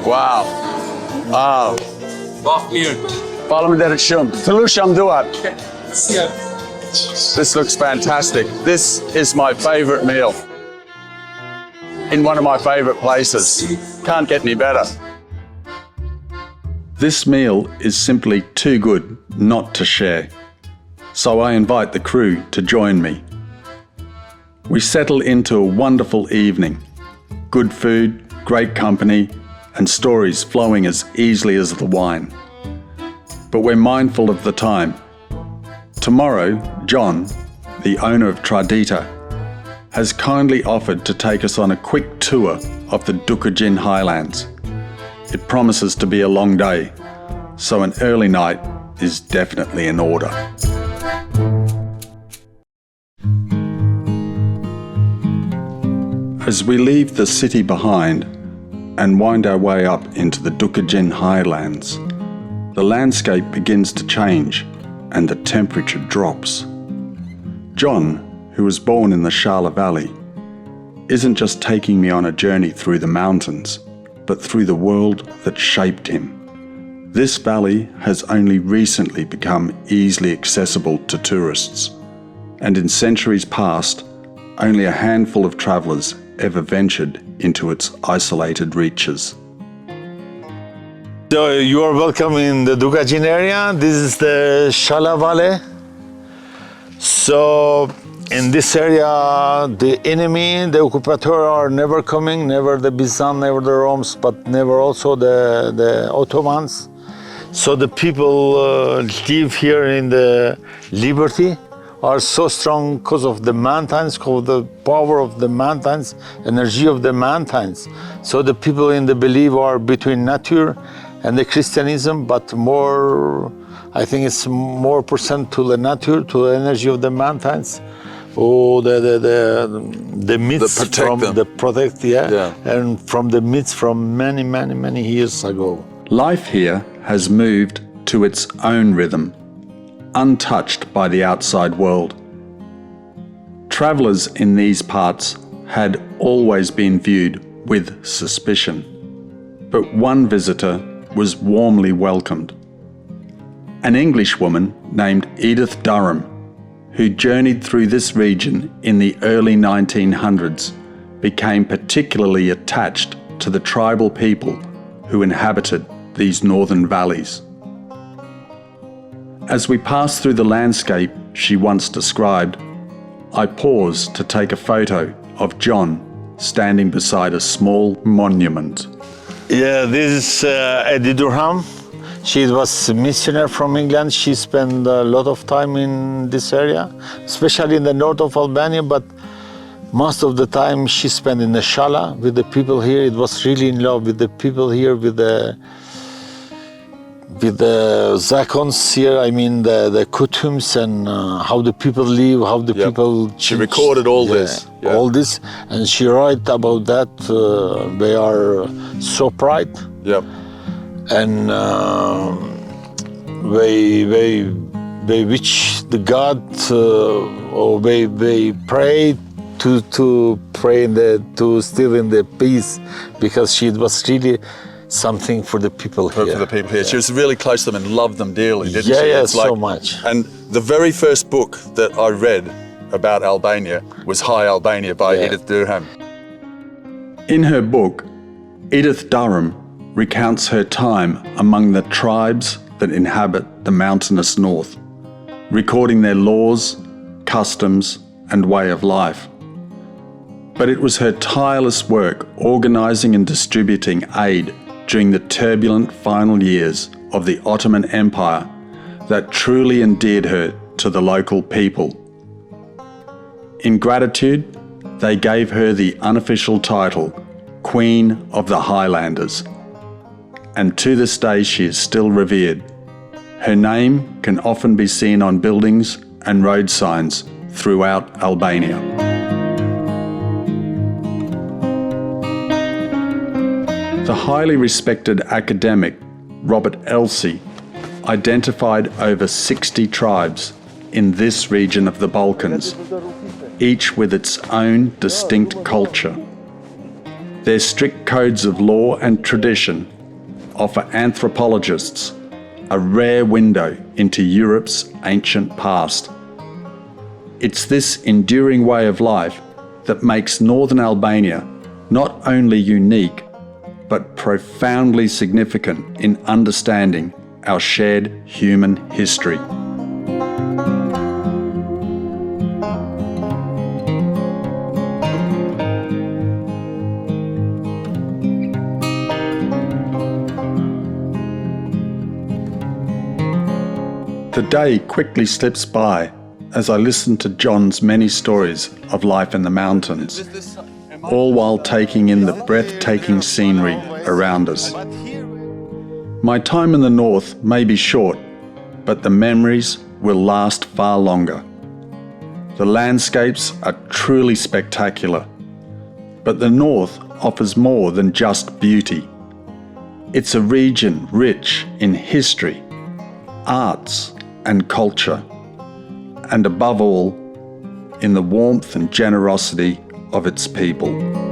Wow. Wow. Follow me there at shume. Tulusham duat. This looks fantastic. This is my favorite meal. In one of my favorite places. Can't get any better. This meal is simply too good not to share. So I invite the crew to join me. We settle into a wonderful evening. Good food, great company, and stories flowing as easily as the wine. But we're mindful of the time. Tomorrow, John, the owner of Dritare, has kindly offered to take us on a quick tour of the Dukagjin highlands. It promises to be a long day, so an early night is definitely in order. As we leave the city behind and wind our way up into the Dukagjin highlands, the landscape begins to change and the temperature drops. John, who was born in the Shala Valley, isn't just taking me on a journey through the mountains, but through the world that shaped him. This valley has only recently become easily accessible to tourists, and in centuries past, only a handful of travellers ever ventured into its isolated reaches. So you are welcome in the Dukagjin area. This is the Shala Valley. So in this area, the enemy, the occupator are never coming, never the Byzantines, never the Romans, but never also the Ottomans. So the people live here in the liberty, are so strong because of the mountains, because of the power of the mountains, energy of the mountains. So the people in the belief are between nature and the Christianism, but more, I think it's more percent to the nature, to the energy of the mountains. Oh, the myths from the protect, yeah, and from the myths from many years ago. Life here has moved to its own rhythm, untouched by the outside world. Travellers in these parts had always been viewed with suspicion, but one visitor was warmly welcomed. An Englishwoman named Edith Durham, who journeyed through this region in the early 1900s, became particularly attached to the tribal people who inhabited these northern valleys. As we pass through the landscape she once described, I pause to take a photo of John standing beside a small monument. Yeah, this is Edith Durham. She was a missionary from England. She spent a lot of time in this area, especially in the north of Albania, but most of the time she spent in the Shala with the people here. It was really in love with the people here, with the zakons here, I mean the kutums and how the people live, how the people change. She recorded all this. Yeah. All this, and she wrote about that. They are so proud. Yep. And they wish the God, or they pray to pray to still in the peace, because she was really something for the people here. For the people here. Yeah. She was really close to them and loved them dearly, didn't she? Yeah, it's like, so much. And the very first book that I read about Albania was Hi Albania by Edith Durham. In her book, Edith Durham recounts her time among the tribes that inhabit the mountainous north, recording their laws, customs, and way of life. But it was her tireless work organising and distributing aid during the turbulent final years of the Ottoman Empire that truly endeared her to the local people. In gratitude, they gave her the unofficial title, Queen of the Highlanders. And to this day she is still revered. Her name can often be seen on buildings and road signs throughout Albania. The highly respected academic Robert Hackman identified over 60 tribes in this region of the Balkans, each with its own distinct culture. Their strict codes of law and tradition offer anthropologists a rare window into Europe's ancient past. It's this enduring way of life that makes northern Albania not only unique, but profoundly significant in understanding our shared human history. The day quickly slips by as I listen to John's many stories of life in the mountains, all while taking in the breathtaking scenery around us. My time in the north may be short, but the memories will last far longer. The landscapes are truly spectacular, but the north offers more than just beauty. It's a region rich in history, arts, and culture, and above all, in the warmth and generosity of its people.